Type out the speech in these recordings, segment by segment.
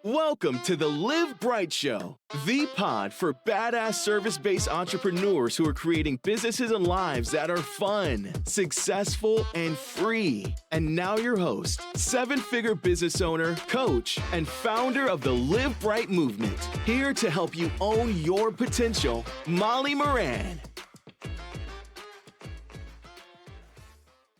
Welcome to the Live Bright Show, the pod for badass service-based entrepreneurs who are creating businesses and lives that are fun, successful, and free. And now your host, seven-figure business owner, coach, and founder of the Live Bright movement, here to help you own your potential, Molly Moran.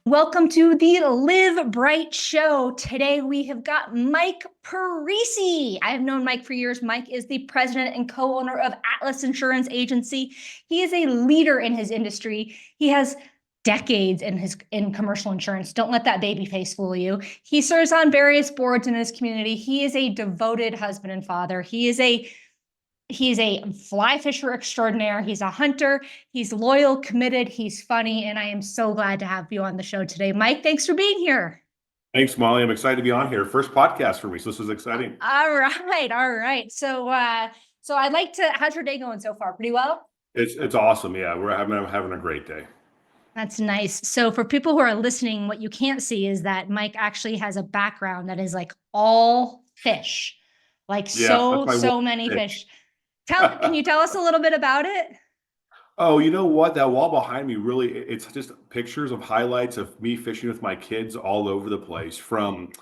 Welcome to the Live Bright Show. Today we have got Mike Parisi. I have known Mike for years. Mike is the president and co-owner of Atlas Insurance Agency. He is a leader in his industry. He has decades in commercial insurance. Don't let that baby face fool you. He serves on various boards in his community. He is a devoted husband and father. He's a fly fisher extraordinaire. He's a hunter. He's loyal, committed. He's funny. And I am so glad to have you on the show today. Mike, thanks for being here. Thanks, Molly. I'm excited to be on here. First podcast for me. So this is exciting. All right. So I'd like to, how's your day going so far? Pretty well? It's awesome. Yeah, I'm having a great day. That's nice. So for people who are listening, what you can't see is that Mike actually has a background that is like all fish, like so many fish. Can you tell us a little bit about it? Oh, you know what? That wall behind me, really, it's just pictures of highlights of me fishing with my kids all over the place, from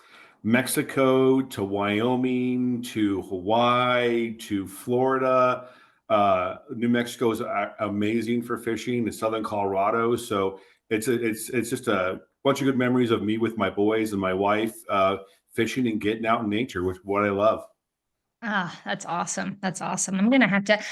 Mexico to Wyoming to Hawaii to Florida. New Mexico is amazing for fishing, in southern Colorado. So it's just a bunch of good memories of me with my boys and my wife fishing and getting out in nature, which is what I love. Ah, that's awesome. That's awesome. I'm going to have to, I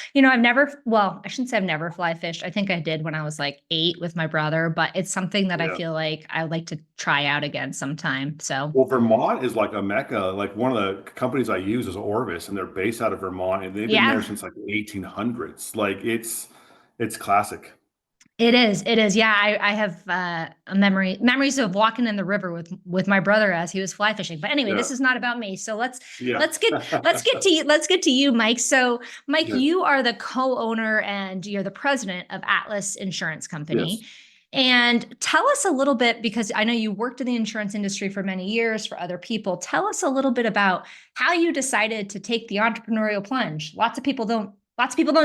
shouldn't say I've never fly fished. I think I did when I was like 8 with my brother, but it's something that I feel like I would like to try out again sometime. So, well, Vermont is like a mecca. Like, one of the companies I use is Orvis, and they're based out of Vermont, and they've been there since like the 1800s. Like, it's classic. It is. Yeah, I have memories of walking in the river with my brother as he was fly fishing. But anyway, This is not about me. So let's get to you, Mike. So Mike, you are the co-owner and you're the president of Atlas Insurance Company. Yes. And tell us a little bit, because I know you worked in the insurance industry for many years for other people. Tell us a little bit about how you decided to take the entrepreneurial plunge. Lots of people don't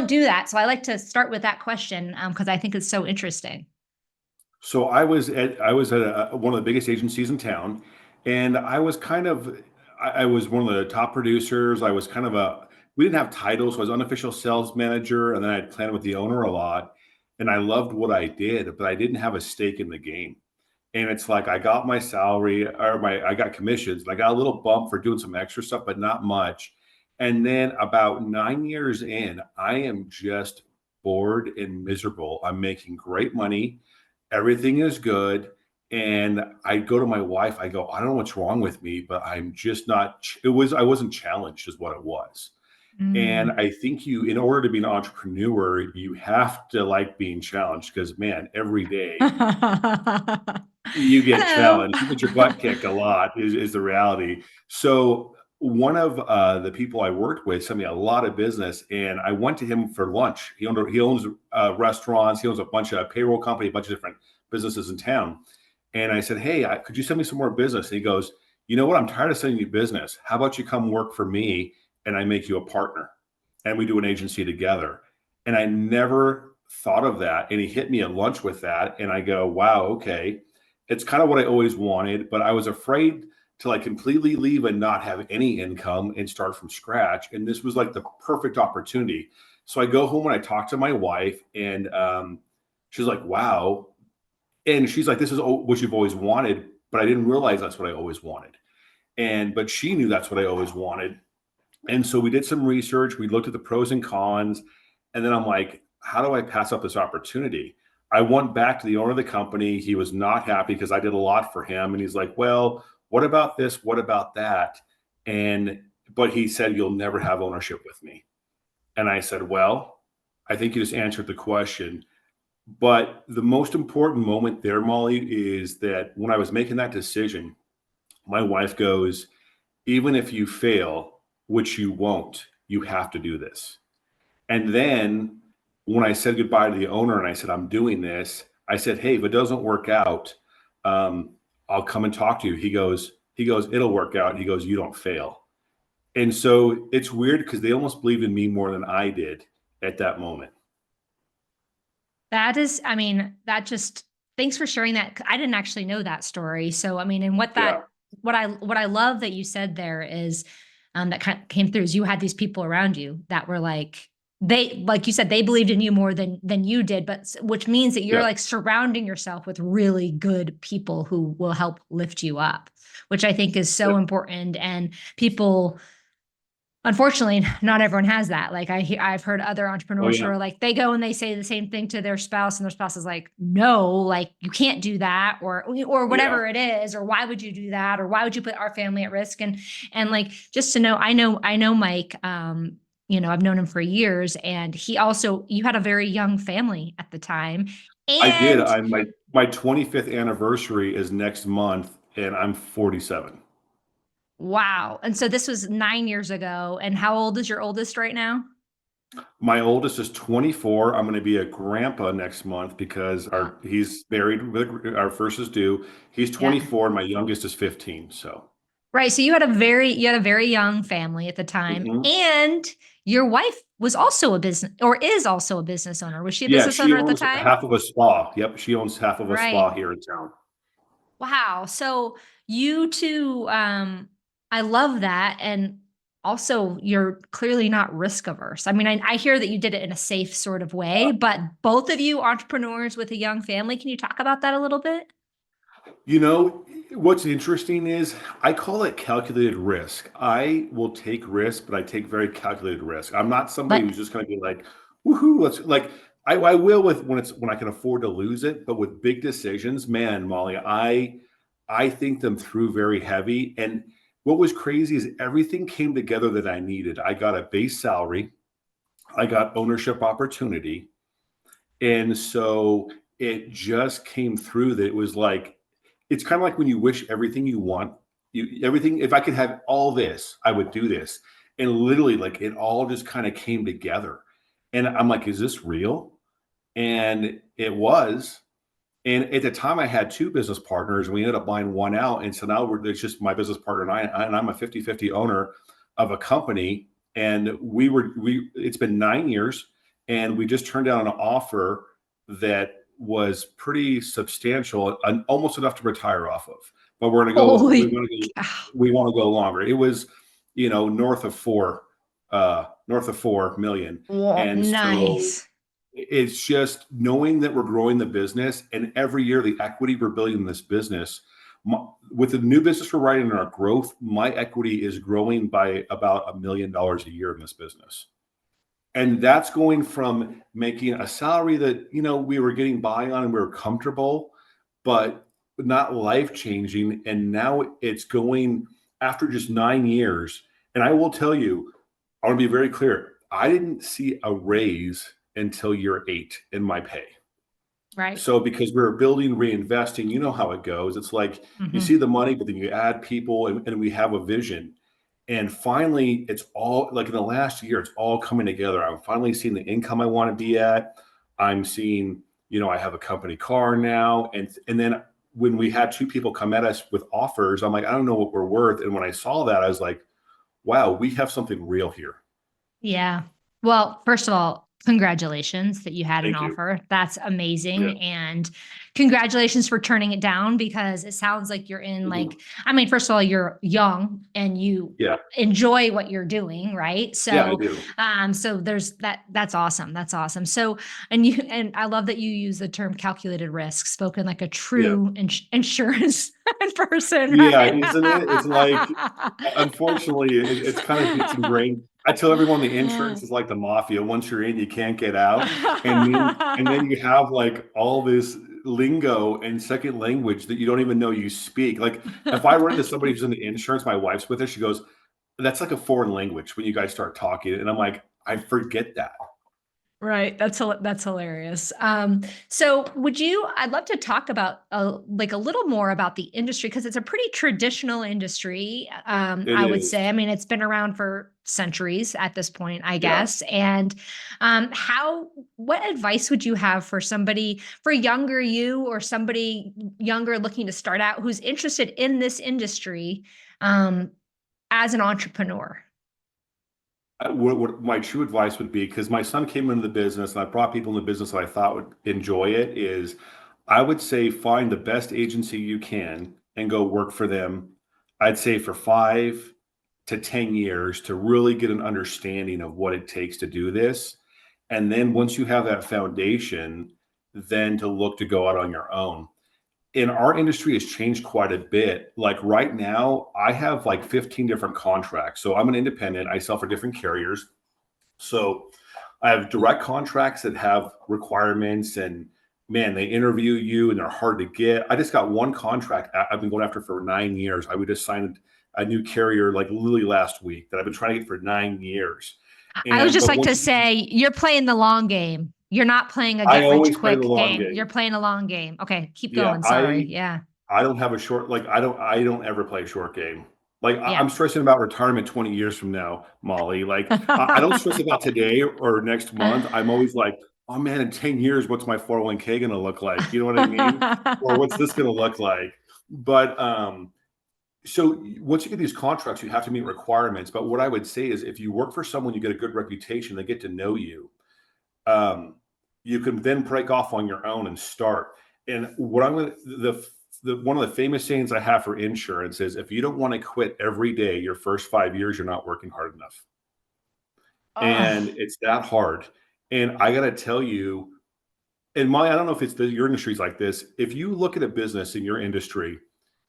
do that. So I like to start with that question because I think it's so interesting. So I was at one of the biggest agencies in town, and I was one of the top producers. I was we didn't have titles. So I was unofficial sales manager, and then I'd plan with the owner a lot. And I loved what I did, but I didn't have a stake in the game. And it's like, I got my salary, I got commissions, and I got a little bump for doing some extra stuff, but not much. And then about 9 years in, I am just bored and miserable. I'm making great money. Everything is good. And I go to my wife, I go, I don't know what's wrong with me, but I'm just not, I wasn't challenged is what it was. And I think in order to be an entrepreneur, you have to like being challenged, because man, every day you get challenged. You get your butt kicked a lot is the reality. So one of the people I worked with sent me a lot of business, and I went to him for lunch. He owns restaurants. He owns a bunch of payroll company, a bunch of different businesses in town. And I said, hey, could you send me some more business? And he goes, you know what? I'm tired of sending you business. How about you come work for me and I make you a partner and we do an agency together? And I never thought of that. And he hit me at lunch with that. And I go, wow, okay. It's kind of what I always wanted, but I was afraid to like completely leave and not have any income and start from scratch. And this was like the perfect opportunity. So I go home and I talk to my wife, and she's like, wow. And she's like, this is what you've always wanted, but I didn't realize that's what I always wanted. But she knew that's what I always wanted. And so we did some research. We looked at the pros and cons. And then I'm like, how do I pass up this opportunity? I went back to the owner of the company. He was not happy because I did a lot for him. And he's like, well, what about this? What about that? But he said, you'll never have ownership with me. And I said, well, I think you just answered the question. But the most important moment there, Molly, is that when I was making that decision, my wife goes, even if you fail, which you won't, you have to do this. And then when I said goodbye to the owner and I said, I'm doing this, I said, hey, if it doesn't work out, I'll come and talk to you. He goes, it'll work out. He goes, you don't fail. And so it's weird because they almost believed in me more than I did at that moment. That is, I mean, that just, thanks for sharing that. I didn't actually know that story. So, I mean, and Yeah. what I love that you said there is, that kind of came through is you had these people around you that were like, like you said, they believed in you more than you did, but which means that you're Yeah. like surrounding yourself with really good people who will help lift you up, which I think is so Yeah. important. And people, unfortunately, not everyone has that. Like I've heard other Oh, entrepreneurs who yeah. are like, they go and they say the same thing to their spouse, and their spouse is like, no, like you can't do that, or Yeah. whatever it is, or why would you do that, or why would you put our family at risk? And like, just to know, I know Mike, I've known him for years, and you had a very young family at the time. I did. And My 25th anniversary is next month, and I'm 47. wow. And so this was 9 years ago. And how old is your oldest right now? My oldest is 24. I'm going to be a grandpa next month because Wow. he's married with our first is due. He's Yeah. 24 and my youngest is 15. So, Right. So you had a very young family at the time, mhm. and your wife was also a business, or is also a business owner. Was she a Yeah, business she owner at the owns time? half of a spa. Yep, she owns half of a Right. spa here in town. Wow. So you two, I love that. And also you're clearly not risk averse. I mean, I hear that you did it in a safe sort of way, but both of you entrepreneurs with a young family, can you talk about that a little bit? You know, what's interesting is I call it calculated risk. I will take risk, but I take very calculated risk. I'm not somebody But who's just going to be like, woohoo, let's like I will with when I can afford to lose it, but with big decisions, man, Molly, I think them through very heavy. And what was crazy is everything came together that I needed. I got a base salary, I got ownership opportunity, and so it just came through that it was like, it's kind of like when you wish everything you want, everything, if I could have all this, I would do this. And literally, like it all just kind of came together. And I'm like, is this real? And it was. And at the time, I had two business partners, and we ended up buying one out. And so now it's just my business partner and I'm a 50-50 owner of a company. And it's been 9 years, and we just turned down an offer that was pretty substantial and almost enough to retire off of. But holy cow. we want to go longer. It was, north of 4 million. Well, And so nice. it's just knowing that we're growing the business, and every year the equity we're building in this business, with the new business we're writing in our growth, my equity is growing by about $1 million a year in this business. And that's going from making a salary that, we were getting by on and we were comfortable, but not life changing. And now it's going after just 9 years. And I will tell you, I want to be very clear. I didn't see a raise until year 8 in my pay. Right. So because we're building, reinvesting, you know how it goes. It's like you Mhm. see the money, but then you add people, and we have a vision. And finally, it's all like in the last year, it's all coming together. I'm finally seeing the income I want to be at. I'm seeing, I have a company car now. And then when we had two people come at us with offers, I'm like, I don't know what we're worth. And when I saw that, I was like, wow, we have something real here. Yeah. Well, first of all, congratulations that you had an Thank you. offer. That's Yeah. amazing. And congratulations for turning it down, because it sounds like you're in Mhm. like, I mean, first of all, you're young and you Yeah. enjoy what you're doing, right? Yeah, I So, do. so there's that. That's awesome. That's awesome. So, and I love that you use the term calculated risk, spoken like a Yeah. true insurance person, Yeah, right? isn't it? It's like, unfortunately, it's kind of it's ingrained. I tell everyone the insurance is like the mafia. Once you're in, you can't get out. And then you have like all this lingo and second language that you don't even know you speak. Like if I run into somebody who's in the insurance, my wife's with us, she goes, "That's like a foreign language when you guys start talking." And I'm like, I forget that. Right. That's hilarious. So I'd love to talk about like a little more about the industry, because it's a pretty traditional industry. It I would is. say, I mean, it's been around for centuries at this point, I Yeah. guess. And what advice would you have for somebody, for younger you, or somebody younger looking to start out, who's interested in this industry, um, as an entrepreneur? what my true advice would be, because my son came into the business and I brought people in the business that I thought would enjoy it, is I would say find the best agency you can and go work for them. I'd say for 5 to 10 years to really get an understanding of what it takes to do this. And then once you have that foundation, then to look to go out on your own. And our industry has changed quite a bit. Like right now, I have like 15 different contracts. So I'm an independent, I sell for different carriers. So I have direct contracts that have requirements, and man, they interview you and they're hard to get. I just got one contract I've been going after for 9 years. I would just signed a new carrier like literally last week that I've been trying to get for 9 years. I would just But like to once say you're playing the long game. You're not playing a I get rich always play the quick long game. game. You're playing a long game. Okay, keep Yeah, going. Sorry. Yeah. I don't have a short, like I don't ever play a short game. Like Yeah. I'm stressing about retirement 20 years from now, Molly. Like I don't stress about today or next month. I'm always like, oh man, in 10 years, what's my 401k gonna look like? You know what I mean? Or what's this gonna look like? But so once you get these contracts, you have to meet requirements. But what I would say is if you work for someone, you get a good reputation, they get to know you. Um, you can then break off on your own and start. And what I'm going to, one of the famous sayings I have for insurance is if you don't want to quit every day your first 5 years, you're not working hard enough. And Oh, it's that hard. And I got to tell you, and I don't know if your industry's like this. If you look at a business in your industry,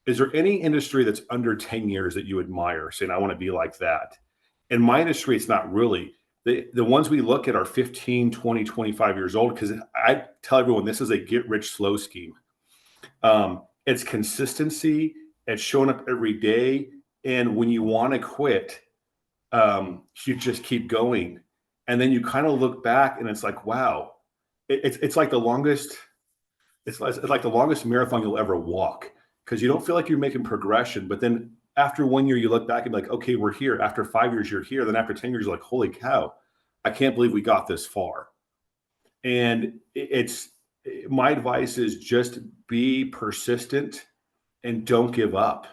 is there any industry that's under 10 years that you admire, saying, I want to be like that? In my industry, it's not really. The ones we look at are 15, 20, 25 years old, because I tell everyone this is a get rich slow scheme. It's consistency, it's showing up every day. And when you want to quit, you just keep going. And then you kind of look back and it's like, wow, it's like the longest, it's like the longest marathon you'll ever walk, because you don't feel like you're making progression. But then after 1 year, you look back and be like, okay, we're here. After 5 years, you're here. Then after 10 years, you're like, holy cow, I can't believe we got this far. And it's my advice is just be persistent and don't give up.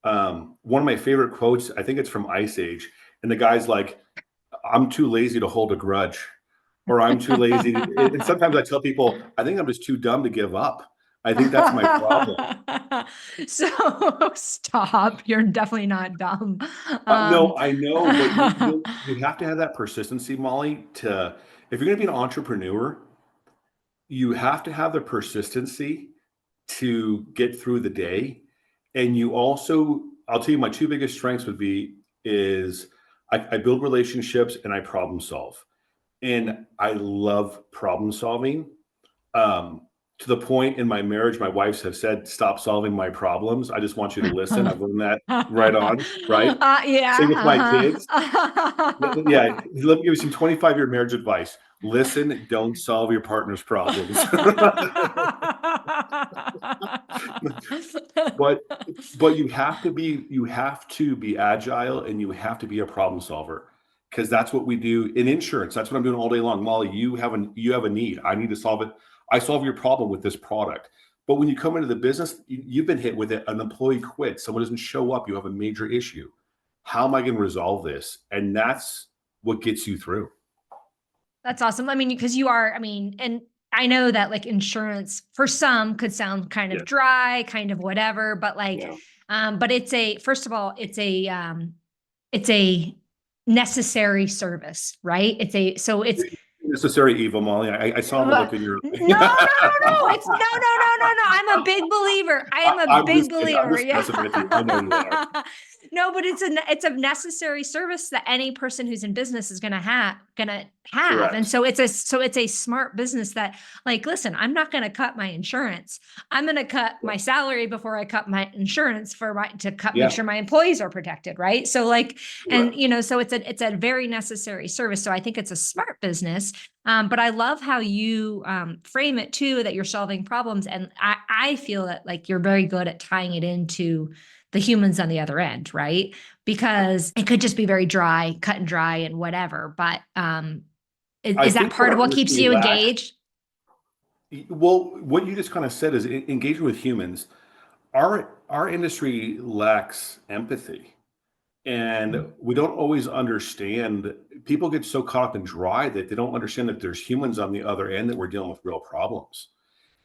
One of my favorite quotes, I think it's from Ice Age, and the guy's like, I'm too lazy to hold a grudge, or I'm too lazy. And sometimes I tell people, I think I'm just too dumb to give up. I think that's my problem. So stop. You're definitely not dumb. No, I know, but you have to have that persistency, Molly, to, if you're going to be an entrepreneur, you have to have the persistency to get through the day. And you also, I'll tell you, my two biggest strengths would be is I build relationships and I problem solve. And I love problem solving. To the point in my marriage, my wives have said, stop solving my problems. I just want you to listen. I've learned that right on, right? Yeah. Same with my kids. Uh-huh. Yeah, let me give you some 25-year marriage advice. Listen, don't solve your partner's problems. but but you have to be agile, and you have to be a problem solver, because that's what we do in insurance. That's what I'm doing all day long. Molly, you have a need. I need to solve it. I solve your problem with this product. But when you come into the business, you've been hit with it. An employee quits, someone doesn't show up, you have a major issue. How am I going to resolve this? And that's what gets you through. That's awesome. I mean, because you are, I mean, and I know that like insurance for some could sound kind of Yeah. dry, kind of whatever, but like, Yeah. but it's first of all, it's a necessary service, right? So it's, Necessary evil, Molly. I saw the no, look in your no, no. It's no. I'm a big believer. I am a I'm big just kidding. I'm believer. just messing with you. I know you are. No, but it's a necessary service that any person who's in business is gonna have. And Correct. so it's a smart business that, like, listen, I'm not gonna cut my insurance. I'm gonna cut my salary before I cut my insurance make Yeah. sure my employees are protected, right? So like, and Correct. so it's a very necessary service. So I think it's a smart business. But I love how you frame it too, that you're solving problems. And I feel that like you're very good at tying it into the humans on the other end, right? Because it could just be very dry, cut and dry and whatever. But I is that think what part of our what keeps industry you lacks. engaged? Well, what you just kind of said is engaging with humans. Our industry lacks empathy, and we don't always understand people get so caught up and dry that they don't understand that there's humans on the other end, that we're dealing with real problems.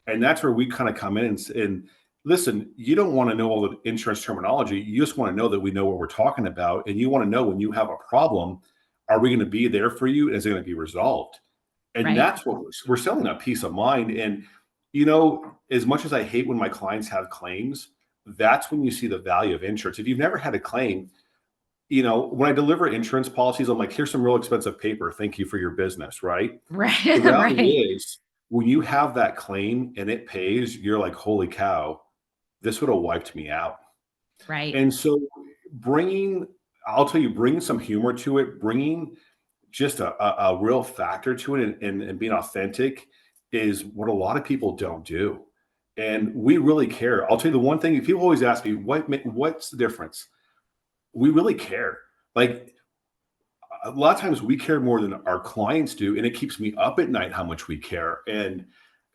And that's where we kind of come in and listen, you don't want to know all the insurance terminology. You just want to know that we know what we're talking about. And you want to know when you have a problem, are we going to be there for you? Is it going to be resolved? And Right. that's what we're selling, a peace of mind. And, you know, as much as I hate when my clients have claims, that's when you see the value of insurance. If you've never had a claim, you know, when I deliver insurance policies, I'm like, here's some real expensive paper. Thank you for your business, right? Right. The reality Right. is, when you have that claim and it pays, you're like, holy cow, this would have wiped me out. Right. And so I'll tell you, bringing some humor to it, bringing just a real factor to it, and being authentic is what a lot of people don't do. And we really care. I'll tell you the one thing, if people always ask me, what's the difference? We really care. Like, a lot of times we care more than our clients do. And it keeps me up at night how much we care. And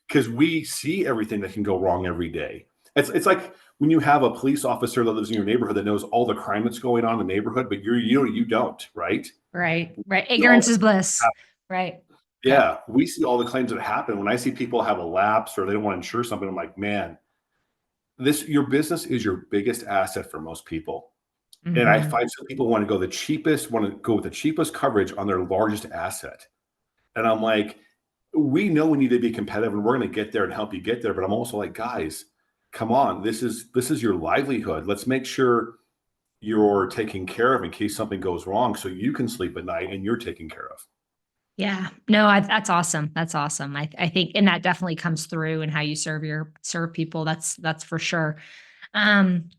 because we see everything that can go wrong every day. It's like when you have a police officer that lives in your neighborhood that knows all the crime that's going on in the neighborhood, but you don't, right? Right. You all Ignorance is bliss. Right. Yep. Yeah, we see all the claims that happen. When I see people have a lapse or they don't want to insure something, I'm like, man, your business is your biggest asset for most people. And I Mhm. find some people want to go with the cheapest coverage on their largest asset. And I'm like, we know we need to be competitive and we're going to get there and help you get there. But I'm also like, guys, come on, this is your livelihood. Let's make sure you're taken care of in case something goes wrong so you can sleep at night and you're taken care of. Yeah. No, that's awesome. That's awesome. I think, and that definitely comes through in how you serve people. That's for sure. Um,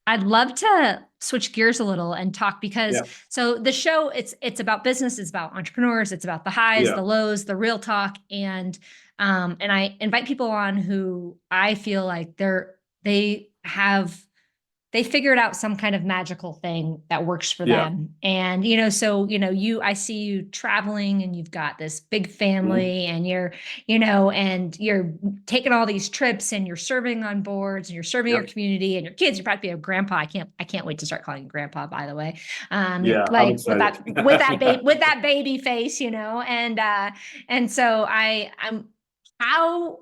I'd love to switch gears a little and talk because Yeah. so the show it's about business, it's about entrepreneurs, it's about the highs, Yeah. the lows, the real talk, and I invite people on who I feel like they figured out some kind of magical thing that works for Yeah. them. And, so, I see you traveling and you've got this big Mhm. family and and you're taking all these trips and you're serving on boards and you're serving your Yep. community and your kids, you're about to be a grandpa. I can't wait to start calling you grandpa, by the way. You're Yeah, I'm like excited. with that baby face, and so I'm, how,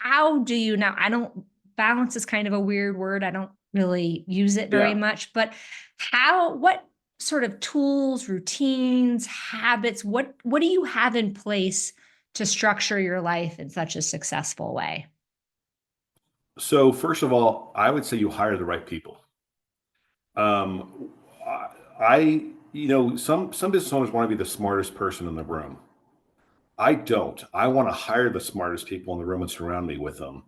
how do you now, I don't, balance is kind of a weird word. I don't really use it very Yeah. much, but what sort of tools, routines, habits, what do you have in place to structure your life in such a successful way? So first of all, I would say you hire the right people. Um, some business owners want to be the smartest person in the room. I don't. I want to hire the smartest people in the room and surround me with them.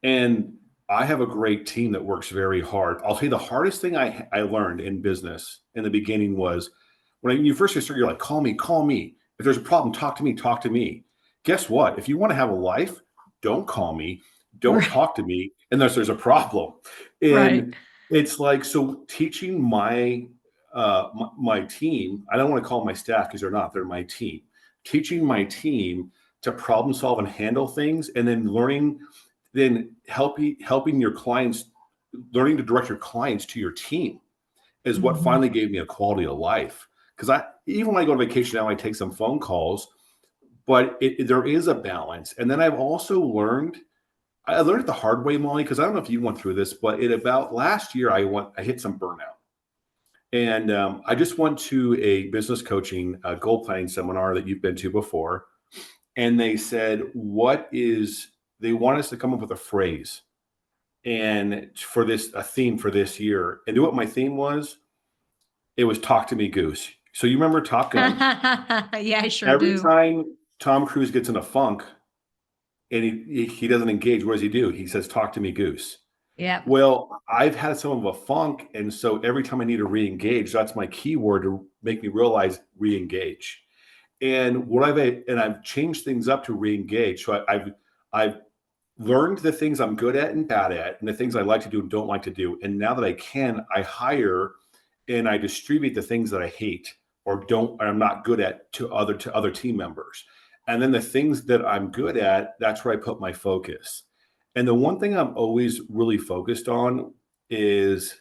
And I have a great team that works very hard. I'll tell you the hardest thing I learned in business in the beginning was when you first get started, you're like, call me. If there's a problem, talk to me. Guess what? If you want to have a life, don't call me. Don't Right. talk to me unless there's a problem. Right. And it's like, so teaching my team, I don't want to call my staff because they're my team. Teaching my team to problem solve and handle things, and then helping your clients, learning to direct your clients to your team is what Mhm. finally gave me a quality of life. Because even when I go on vacation now, I take some phone calls, but there is a balance. And then I've also I learned it the hard way, Molly, because I don't know if you went through this, but about last year, I hit some burnout. And I just went to a business coaching goal planning seminar that you've been to before. And they said, they want us to come up with a phrase and a theme for this year. And what my theme was? It was Talk to Me Goose. So you remember Top Gun? Yeah, I sure Every do. time Tom Cruise gets in a funk and he doesn't engage, what does he do? He says, Talk to me, Goose. Yep. Well, I've had some of a funk. And so every time I need to re-engage, that's my keyword to make me realize re-engage. And I've changed things up to re-engage. So I've learned the things I'm good at and bad at, and the things I like to do and don't like to do. And now that I hire and I distribute the things that I hate or I'm not good at to other team members. And then the things that I'm good at, that's where I put my focus. And the one thing I'm always really focused on is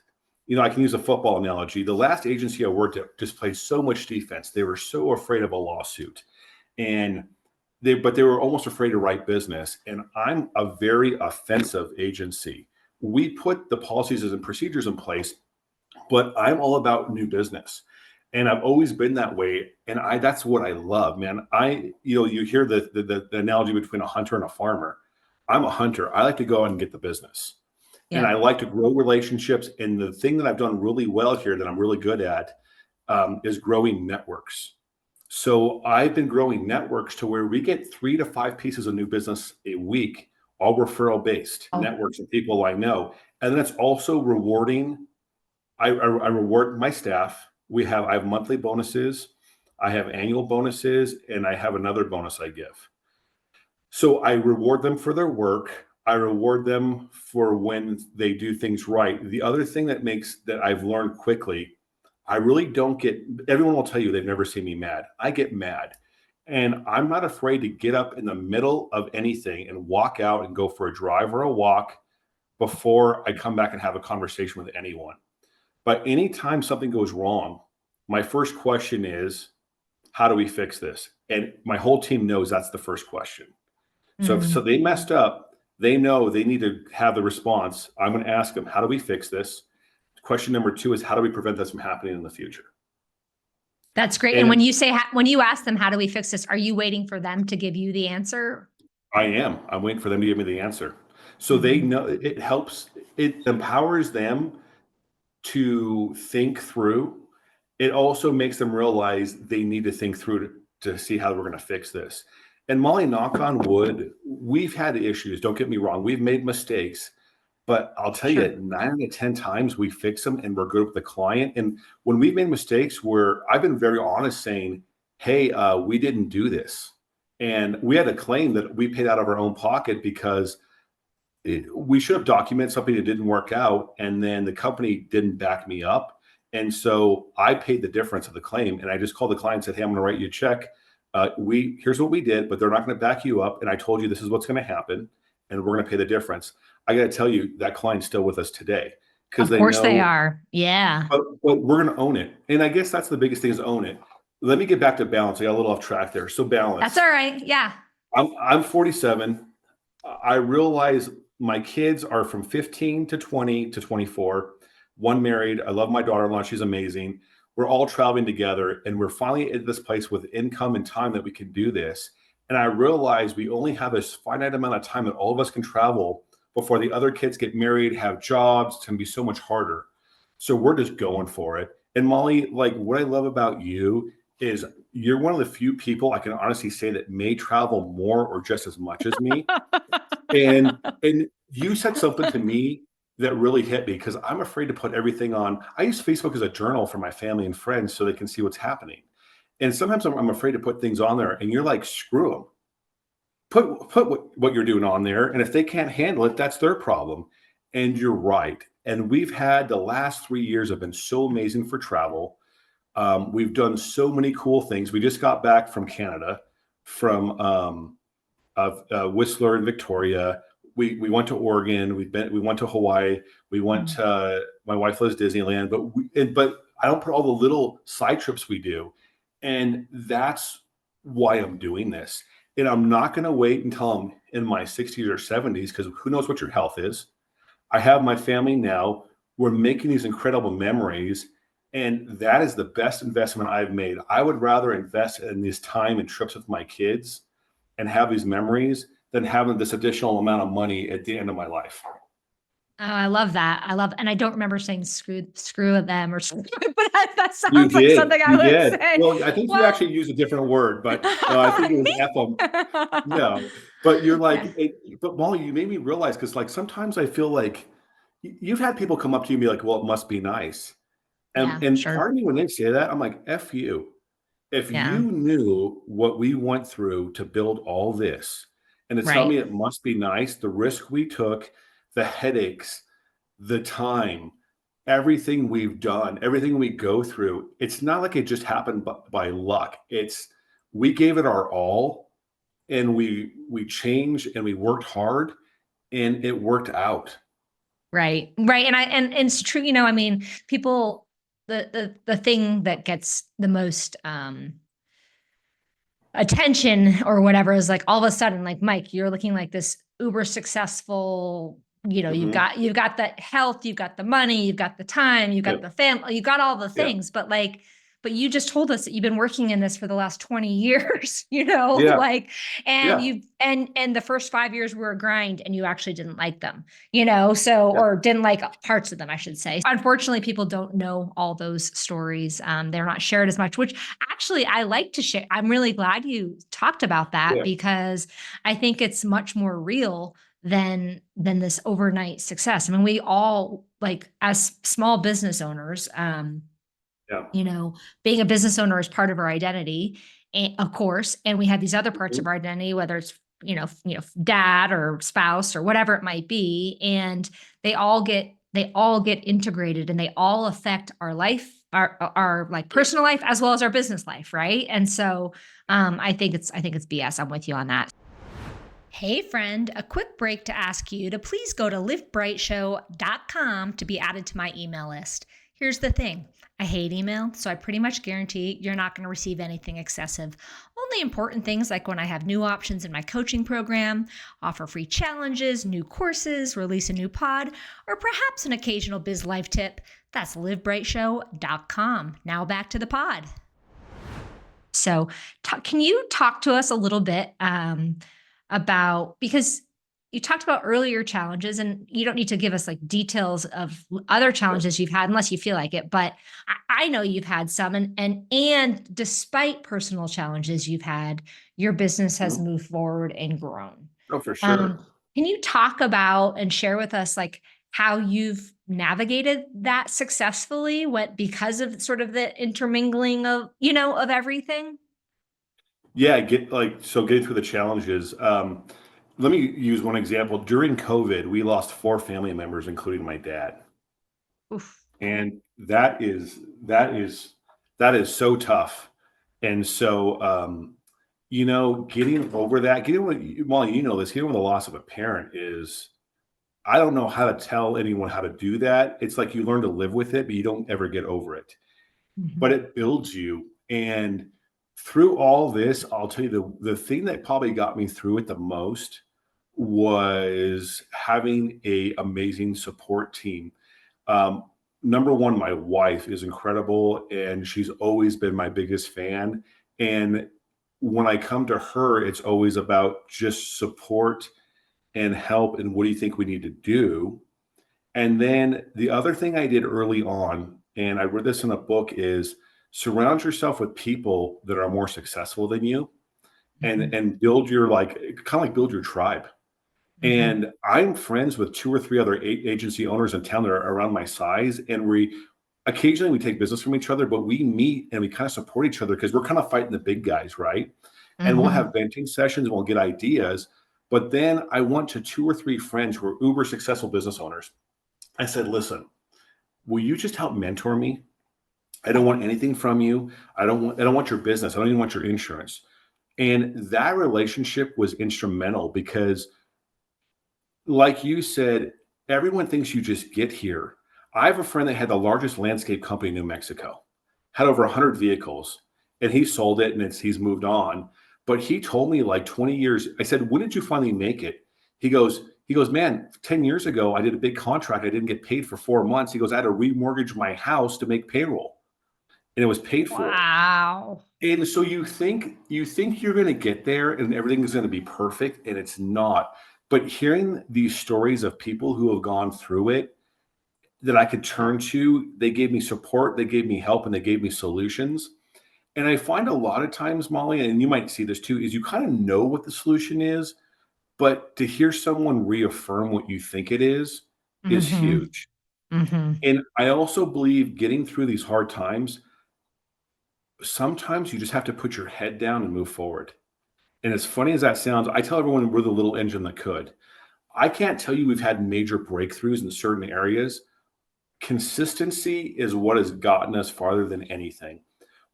I can use a football analogy. The last agency I worked at just played so much defense. They were so afraid of a lawsuit, and but they were almost afraid to write business. And I'm a very offensive agency. We put the policies and procedures in place, but I'm all about new business. And I've always been that way. And that's what I love, man. You hear the analogy between a hunter and a farmer. I'm a hunter. I like to go out and get the business. And I like to grow relationships. And the thing that I've done really well here that I'm really good at is growing networks. So I've been growing networks to where we get 3 to 5 pieces of new business a week, all referral based networks of people I know. And then it's also rewarding. I reward my staff. I have monthly bonuses, I have annual bonuses, and I have another bonus I give. So I reward them for their work. I reward them for when they do things right. The other thing that I've learned quickly, I really don't everyone will tell you they've never seen me mad. I get mad. And I'm not afraid to get up in the middle of anything and walk out and go for a drive or a walk before I come back and have a conversation with anyone. But anytime something goes wrong, my first question is, how do we fix this? And my whole team knows that's the first question. So if they messed up, they know they need to have the response. I'm going to ask them, how do we fix this? Question number 2 is, how do we prevent this from happening in the future? That's great. And when you say, when you ask them, how do we fix this? Are you waiting for them to give you the answer? I am. I'm waiting for them to give me the answer. So they know it helps. It empowers them to think through. It also makes them realize they need to think through to see how we're going to fix this. And Molly, knock on wood, we've had issues. Don't get me wrong. We've made mistakes, but I'll tell you, 9 out of 10 times we fix them and we're good with the client. And when we've made mistakes, I've been very honest saying, hey, we didn't do this. And we had a claim that we paid out of our own pocket because we should have documented something that didn't work out. And then the company didn't back me up. And so I paid the difference of the claim. And I just called the client and said, hey, I'm going to write you a check. Here's what we did, but they're not going to back you up. And I told you this is what's going to happen. And we're going to pay the difference. I got to tell you, that client's still with us today. Of course they are. Yeah. But we're going to own it. And I guess that's the biggest thing is own it. Let me get back to balance. I got a little off track there. So balance. That's all right. Yeah. I'm 47. I realize my kids are from 15 to 20 to 24. One married. I love my daughter-in-law. She's amazing. We're all traveling together, and we're finally at this place with income and time that we can do this. And I realize we only have this finite amount of time that all of us can travel before the other kids get married, have jobs. It's going to be so much harder. So we're just going for it. And Molly, like, what I love about you is you're one of the few people I can honestly say that may travel more or just as much as me. and you said something to me that really hit me because I'm afraid to put everything on. I use Facebook as a journal for my family and friends so they can see what's happening. And sometimes I'm afraid to put things on there, and you're like, screw them. Put what you're doing on there. And if they can't handle it, that's their problem. And you're right. And we've had the last 3 years have been so amazing for travel. We've done so many cool things. We just got back from Canada, from Whistler and Victoria. We went to Oregon. We went to Hawaii. We went to, my wife loves Disneyland, but I don't put all the little side trips we do. And that's why I'm doing this. And I'm not going to wait until I'm in my 60s or 70s, because who knows what your health is. I have my family now. We're making these incredible memories. And that is the best investment I've made. I would rather invest in this time and trips with my kids and have these memories than having this additional amount of money at the end of my life. Oh, I love that. And I don't remember saying screw them or something, but that sounds like something I would say. Well, I think you actually used a different word, but I think it was F them. No, but you're like, but Molly, you made me realize, because like sometimes I feel like you've had people come up to you and be like, well, it must be nice. And part of me, when they say that, I'm like, F you. If you knew what we went through to build all this, and to tell me it must be nice, the risk we took, the headaches, the time, everything we've done, everything we go through, it's not like it just happened by luck. We gave it our all, and we changed and we worked hard, and it worked out. Right. Right. And it's true, you know, I mean, people, the thing that gets the most, attention or whatever is like all of a sudden, like Mike, you're looking like this uber successful, you know, Hmm. you've got the health, you've got the money, you've got the time, you've got Yep. the family, you got all the Yeah. things, but like, but you just told us that you've been working in this for the last 20 years, you know, Yeah. like, and Yeah. you've, and the first 5 years were a grind and you actually didn't like them, you know, so, Yeah. or didn't like parts of them, I should say. Unfortunately, people don't know all those stories. They're not shared as much, which actually I like to share. I'm really glad you talked about that Yeah. because I think it's much more real than this overnight success. I mean, we all like as small business owners, Yeah. you know, being a business owner is part of our identity, and of course, and we have these other parts Mhm. of our identity, whether it's dad or spouse or whatever it might be, and they all get integrated, and they all affect our life, our like personal life as well as our business life, right? And so, I think it's BS. I'm with you on that. Hey, friend, a quick break to ask you to please go to livebrightshow.com to be added to my email list. Here's the thing, I hate email, so I pretty much guarantee you're not going to receive anything excessive. Only important things like when I have new options in my coaching program, offer free challenges, new courses, release a new pod, or perhaps an occasional biz life tip. That's livebrightshow.com. Now back to the pod. So, can you talk to us a little bit about, because you talked about earlier challenges, and you don't need to give us like details of other Yeah. challenges you've had unless you feel like it. But I know you've had some, and despite personal challenges you've had, your business has Mhm. moved forward and grown. Oh, for sure. Um, can you talk about and share with us like how you've navigated that successfully? What, because of sort of the intermingling of of everything? Yeah, getting through the challenges. Let me use one example. During COVID, we lost 4 family members, including my dad, Oof. and that is so tough. And so, getting over that, Molly, you know this, getting over the loss of a parent is. I don't know how to tell anyone how to do that. It's like you learn to live with it, but you don't ever get over it. But Mhm. it builds you. And through all this, I'll tell you the thing that probably got me through it the most was having a amazing support team. Um, Number one, my wife is incredible, and she's always been my biggest fan. And when I come to her, it's always about just support and help. And what do you think we need to do? And then the other thing I did early on, and I read this in a book, is surround yourself with people that are more successful than you, Mhm. and build your, like, kind of like build your tribe. Mhm. And I'm friends with 2 or 3 other agency owners in town that are around my size, and we occasionally we take business from each other, but we meet and we kind of support each other because we're kind of fighting the big guys, right? And we'll have Mhm. venting sessions and we'll get ideas. But then I went to 2 or 3 friends who are uber successful business owners. I said, listen, will you just help mentor me? I don't want anything from you. I don't want your business. I don't even want your insurance. And that relationship was instrumental because, like you said, everyone thinks you just get here. I have a friend that had the largest landscape company in New Mexico, had over 100 vehicles, and he sold it and he's moved on. But he told me, like, 20 years. I said, when did you finally make it? He goes, man, 10 years ago, I did a big contract. I didn't get paid for 4 months. He goes, I had to remortgage my house to make payroll, and it was paid for. Wow. And so you think you're going to get there and everything is going to be perfect, and it's not. But hearing these stories of people who have gone through it that I could turn to, they gave me support, they gave me help, and they gave me solutions. And I find a lot of times, Molly, and you might see this too, is you kind of know what the solution is, but to hear someone reaffirm what you think it is Mhm. huge. Mhm. And I also believe getting through these hard times, sometimes you just have to put your head down and move forward. And as funny as that sounds, I tell everyone we're the little engine that could. I can't tell you we've had major breakthroughs in certain areas. Consistency is what has gotten us farther than anything.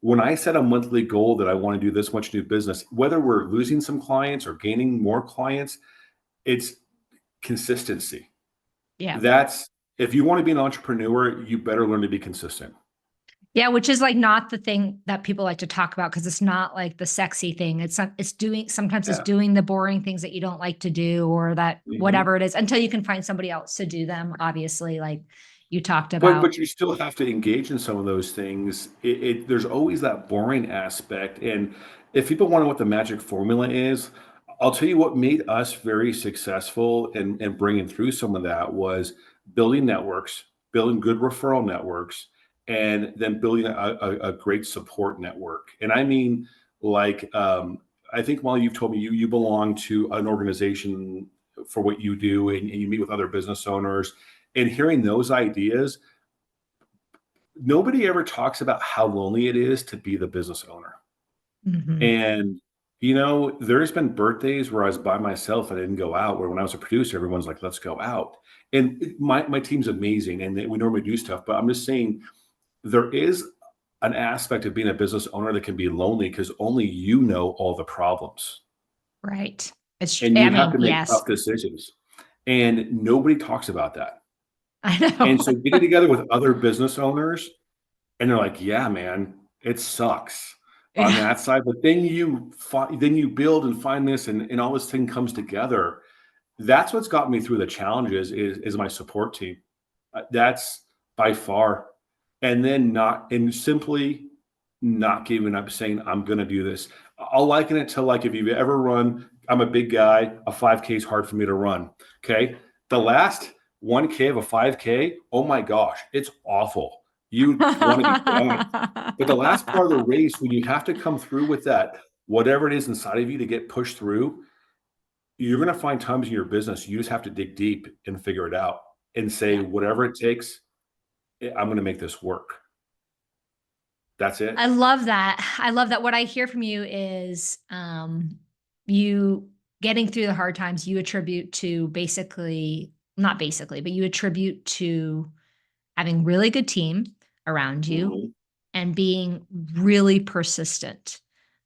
When I set a monthly goal that I want to do this much new business, whether we're losing some clients or gaining more clients, it's consistency. Yeah. That's, if you want to be an entrepreneur, you better learn to be consistent. Yeah, which is like not the thing that people like to talk about because it's not like the sexy thing. Sometimes it's Yeah. doing the boring things that you don't like to do or that Mhm. whatever it is until you can find somebody else to do them, obviously, like you talked But about. but you still have to engage in some of those things. There's always that boring aspect. And if people want to know what the magic formula is, I'll tell you what made us very successful and bringing through some of that was building networks, building good referral networks, and then building a great support network. And I mean, like, I think Molly, you've told me you belong to an organization for what you do, and you meet with other business owners. And hearing those ideas, nobody ever talks about how lonely it is to be the business owner. Mhm. And, there's been birthdays where I was by myself. I didn't go out, where when I was a producer, everyone's like, let's go out. And my team's amazing and we normally do stuff, but I'm just saying there is an aspect of being a business owner that can be lonely because only you know all the problems Right. and I you have mean, to make yes, tough decisions. And nobody talks about that. I And know. so getting together with other business owners, and they're like, "Yeah, man, it sucks on Yeah. that side." But then you build and find this, and all this thing comes together. That's what's got me through the challenges is my support team. That's by far. And then not and simply not giving up, saying, "I'm gonna do this." I'll liken it to, like, if you've ever run. I'm a big guy, a 5K is hard for me to run, okay? The last 1K of a 5K, oh my gosh, it's awful. You wanna be done. But the last part of the race, when you have to come through with that, whatever it is inside of you to get pushed through, you're gonna find times in your business, you just have to dig deep and figure it out and say, Yeah. "Whatever it takes, I'm gonna make this work." That's I it. love that. I love that. What I hear from you is you getting through the hard times, you attribute to basically, not basically, but you attribute to having really good team around you Mhm. and being really persistent.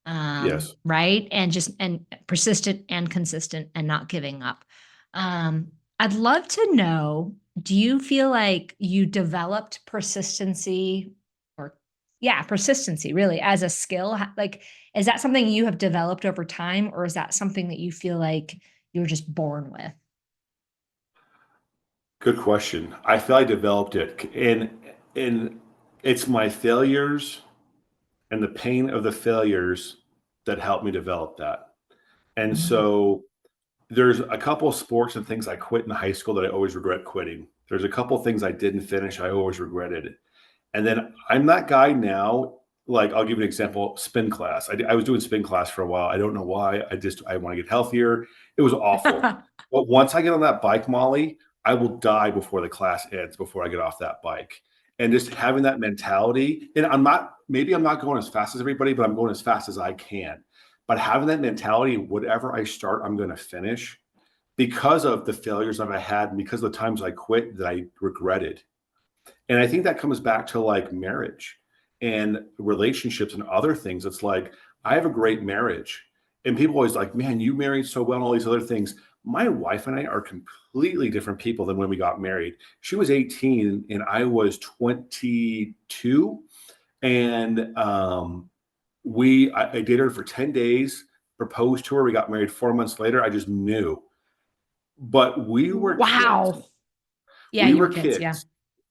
Yes. Right? And persistent and consistent and not giving up. I'd love to know, do you feel like you developed persistency or yeah, persistency really as a skill? Like, is that something you have developed over time, or is that something that you feel like you were just born with? Good question. I feel I developed it, and it's my failures and the pain of the failures that helped me develop that. And Mhm. so there's a couple of sports and things I quit in high school that I always regret quitting. There's a couple of things I didn't finish I always regretted. And then I'm that guy now. Like, I'll give you an example. Spin class. I was doing spin class for a while. I don't know why. I want to get healthier. It was awful. But once I get on that bike, Molly, I will die before the class ends, before I get off that bike. And just having that mentality, and maybe I'm not going as fast as everybody, but I'm going as fast as I can. But having that mentality, whatever I start, I'm going to finish because of the failures that I had and because of the times I quit that I regretted. And I think that comes back to like marriage and relationships and other things. It's like, I have a great marriage. And people always like, man, you married so well and all these other things. My wife and I are completely different people than when we got married. She was 18 and I was 22. And I dated her for 10 days, proposed to her. We got married 4 months later. I just knew. But we were kids. Wow. Yeah, We you were were kids. Yeah. kids.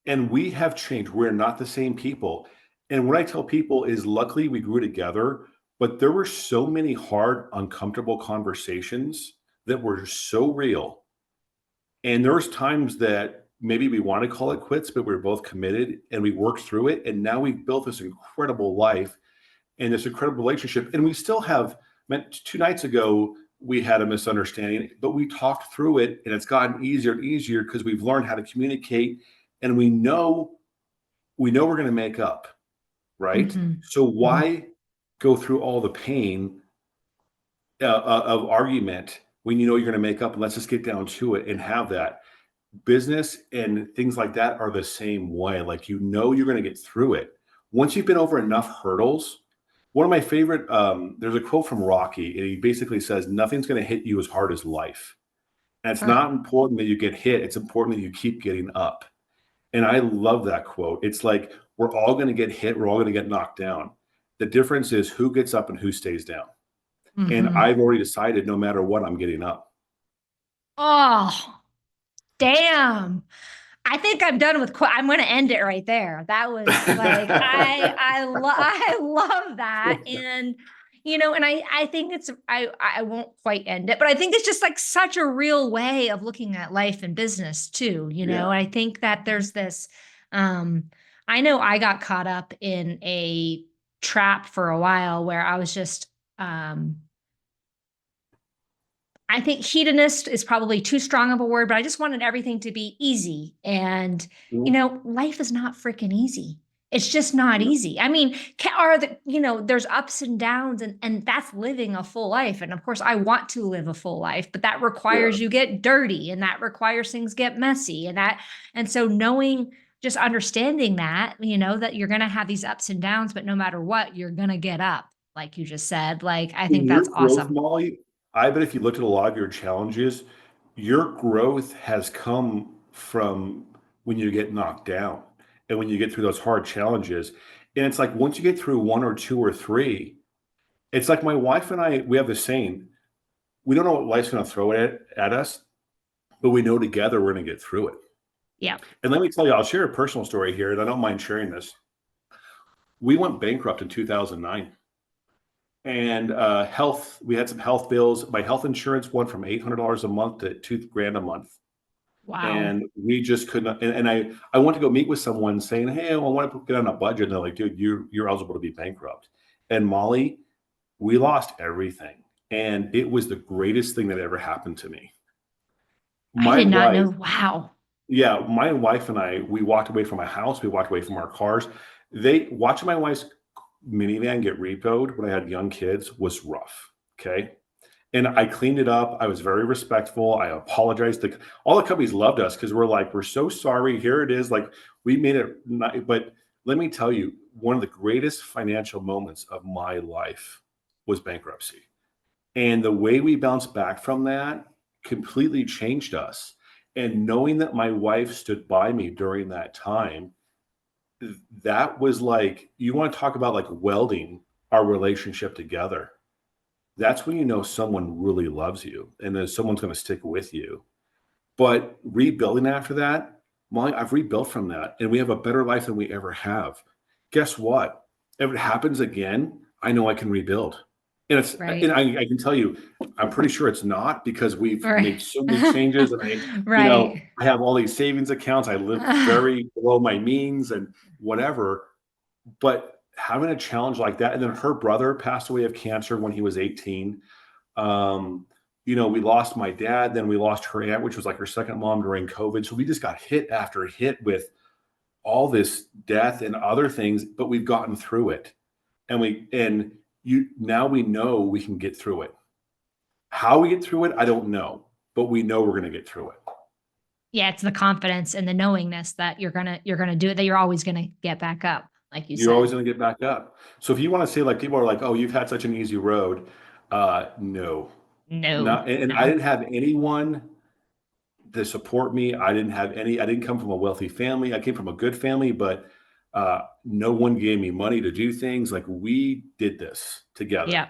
And we have changed. We're not the same people. And what I tell people is luckily we grew together, but there were so many hard, uncomfortable conversations that were so real. And there was times that maybe we want to call it quits, but we were both committed and we worked through it. And now we've built this incredible life and this incredible relationship. And we still have, meant 2 nights ago, we had a misunderstanding, but we talked through it and it's gotten easier and easier because we've learned how to communicate and we know we're going to make up, right? Mhm. So Mhm. why go through all the pain of argument when you know you're going to make up? And let's just get down to it and have that. Business and things like that are the same way. Like, you're going to get through it. Once you've been over enough hurdles, one of my favorite, there's a quote from Rocky, and he basically says, nothing's going to hit you as hard as life. And it's not important that you get hit. It's important that you keep getting up. And I love that quote. It's like, we're all going to get hit. We're all going to get knocked down. The difference is who gets up and who stays down. And I've already decided no matter what, I'm getting up. Oh, damn. I think I'm done with I'm going to end it right there. That was like, I love that. And, and I think I won't quite end it, but I think it's just like such a real way of looking at life and business too, and I think that there's this, I know I got caught up in a trap for a while where I was just, I think hedonist is probably too strong of a word, but I just wanted everything to be easy. And, life is not freaking easy. It's just not easy. I mean, there's ups and downs and that's living a full life. And of course I want to live a full life, but that requires you get dirty and that requires things get messy and so just understanding that, that you're going to have these ups and downs, but no matter what, you're going to get up. Like you just said, like, I think that's awesome. Molly, I bet if you looked at a lot of your challenges, your growth has come from when you get knocked down and when you get through those hard challenges. And it's like, once you get through one or two or three, it's like my wife and I, we have this saying, we don't know what life's going to throw at us, but we know together we're going to get through it. Yeah. And let me tell you, I'll share a personal story here, and I don't mind sharing this. We went bankrupt in 2009. And we had some health bills. My health insurance went from $800 a month to $2,000 a month. Wow. And we just couldn't. And I went to go meet with someone saying, hey, I want to get on a budget. And they're like, dude, you're eligible to be bankrupt. And Molly, we lost everything. And it was the greatest thing that ever happened to me. I did not know. Wow. Yeah. My wife and I, we walked away from my house. We walked away from our cars. Watching my wife's minivan get repoed when I had young kids was rough. Okay. And I cleaned it up. I was very respectful. I apologized. All the companies loved us because we're so sorry. Here it is. Like, we made it. But let me tell you, one of the greatest financial moments of my life was bankruptcy. And the way we bounced back from that completely changed us. And knowing that my wife stood by me during that time, that was like, you want to talk about like welding our relationship together. That's when you know someone really loves you and that someone's going to stick with you. But rebuilding after that, Molly, I've rebuilt from that and we have a better life than we ever have. Guess what? If it happens again, I know I can rebuild. And it's, right. And I can tell you, I'm pretty sure it's not, because we've made so many changes and I have all these savings accounts. I live very below my means and whatever, but having a challenge like that. And then her brother passed away of cancer when he was 18. We lost my dad, then we lost her aunt, which was like her second mom during COVID. So we just got hit after hit with all this death and other things, but we've gotten through it. Now we know we can get through it. How we get through it, I don't know, but we know we're going to get through it. Yeah, it's the confidence and the knowingness that you're gonna do it, that you're always going to get back up, like you're always going to get back up. So if you want to say, like, people are like, oh, you've had such an easy road. No. I didn't have anyone to support me. I didn't come from a wealthy family. I came from a good family, but no one gave me money to do things. Like, we did this together. Yeah.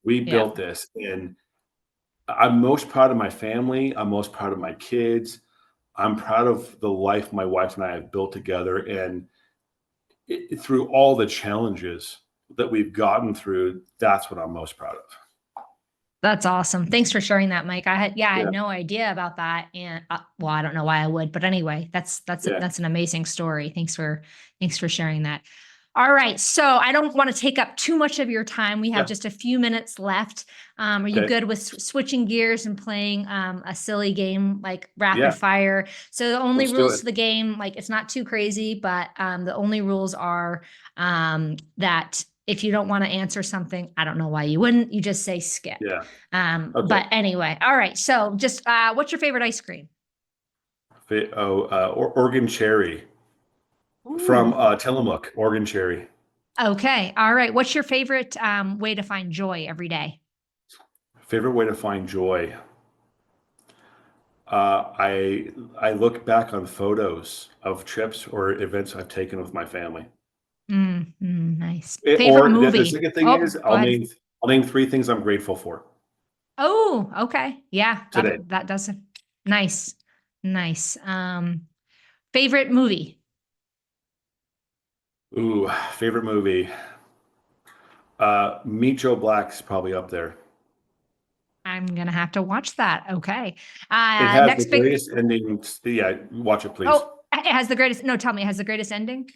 We built this, and I'm most proud of my family. I'm most proud of my kids. I'm proud of the life my wife and I have built together. And through all the challenges that we've gotten through, that's what I'm most proud of. That's awesome. Thanks for sharing that, Mike. I had no idea about that. And I don't know why I would, but anyway, that's an amazing story. Thanks for sharing that. All right. So I don't want to take up too much of your time. We have just a few minutes left. Are you good with switching gears and playing a silly game like rapid fire? So the only rules to the game, like, it's not too crazy, but the only rules are that if you don't want to answer something, I don't know why you wouldn't, you just say skip. Yeah. But anyway, all right. So just what's your favorite ice cream? Oregon cherry. Ooh. From Tillamook, Oregon cherry. Okay. All right. What's your favorite way to find joy every day? Favorite way to find joy? I look back on photos of trips or events I've taken with my family. Nice. Favorite The movie? second thing Oh, is go ahead. I'll name three things I'm grateful for Oh, okay. Yeah, today. that does it. Nice. Nice. Favorite movie? Ooh, favorite movie. Meet Joe Black's probably up there. I'm gonna have to watch that. Okay. It has the Next big. greatest ending. Yeah, watch it, please. Oh, it has the greatest. No, tell me, it has the greatest ending.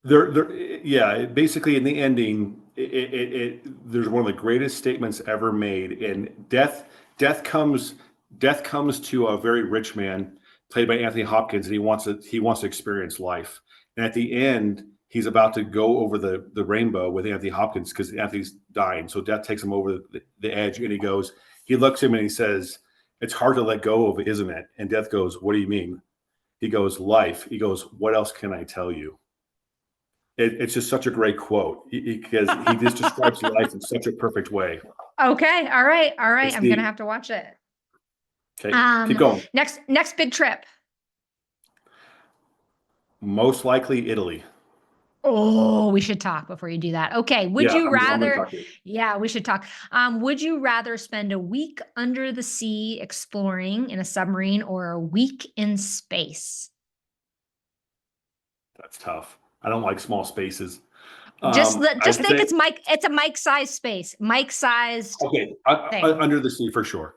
Yeah, basically in the ending, there's one of the greatest statements ever made. And death comes, death comes to a very rich man, played by Anthony Hopkins, and he wants to experience life. And at the end, he's about to go over the rainbow with Anthony Hopkins because Anthony's dying. So death takes him over the edge, and he looks at him and he says, "It's hard to let go of, isn't it?" And death goes, "What do you mean?" He goes, "Life." He goes, "What else can I tell you?" It's just such a great quote because he just describes life in such a perfect way. Okay. All right. All right. It's I'm gonna have to watch it. Okay, keep going. Next big trip. Most likely Italy. Oh, we should talk before you do that. Okay. Would Yeah, you I'm gonna rather? talk to you. Yeah, we should talk. Would you rather spend a week under the sea exploring in a submarine or a week in space? That's tough. I don't like small spaces. Just I'd think say, it's a Mike-sized space. Mike-sized okay, thing. under the sea for sure.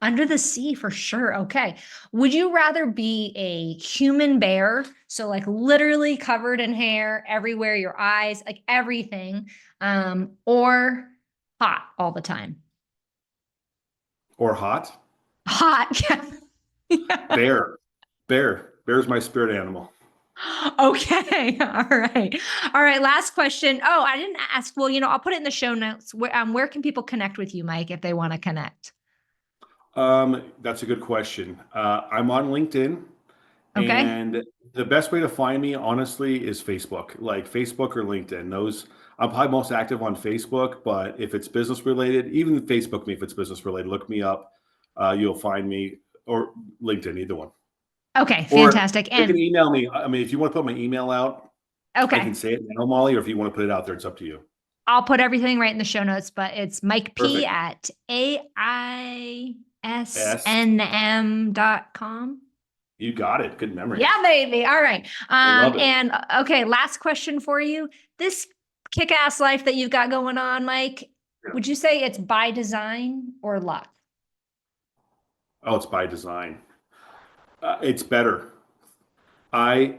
Under the sea for sure. Okay. Would you rather be a human bear? So like literally covered in hair everywhere, your eyes, like everything, or hot all the time? Or hot. Hot. Yeah. Bear's my spirit animal. Okay. All right. All right. Last question. Oh, I didn't ask. Well, I'll put it in the show notes. Where can people connect with you, Mike, if they want to connect? That's a good question. I'm on LinkedIn, Okay. and the best way to find me, honestly, is Facebook, like Facebook or LinkedIn. Those I'm probably most active on Facebook, but if it's business related, even Facebook me if it's business related, look me up. You'll find me, or LinkedIn, either one. Okay. Or Fantastic. you can And email me. I mean, if you want to put my email out, I okay. can say it now, Molly, or if you want to put it out there, it's up to you. I'll put everything right in the show notes, but it's Mike P Perfect. at AISNM.com. You got it. Good memory. Yeah, baby. All right. I love it. And okay, last question for you. This kick-ass life that you've got going on, Mike, Yeah. would you say it's by design or luck? Oh, it's by design. It's better. I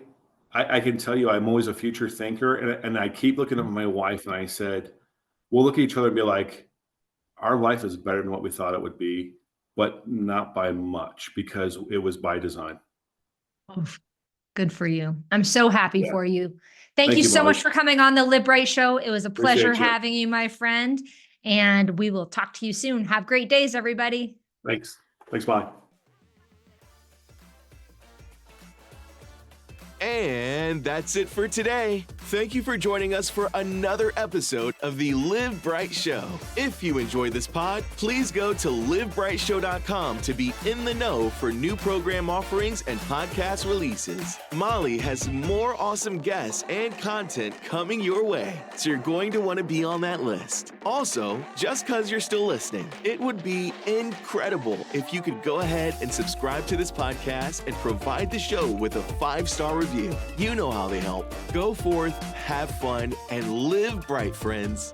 can tell you, I'm always a future thinker, and I keep looking at my wife, and I said, we'll look at each other and be like, our life is better than what we thought it would be, but not by much because it was by design. Oh, good for you. I'm so happy Yeah. for you. Thank Thank you you, so Molly. much for coming on the Live Bright Show. It was a pleasure Appreciate you. having you, my friend. And we will talk to you soon. Have great days, everybody. Thanks. Thanks, Molly. And that's it for today. Thank you for joining us for another episode of the Live Bright Show. If you enjoyed this pod, please go to livebrightshow.com to be in the know for new program offerings and podcast releases. Molly has more awesome guests and content coming your way, so you're going to want to be on that list. Also, just because you're still listening, it would be incredible if you could go ahead and subscribe to this podcast and provide the show with a 5-star review. You know how they help. Go forth, have fun, and live bright, friends.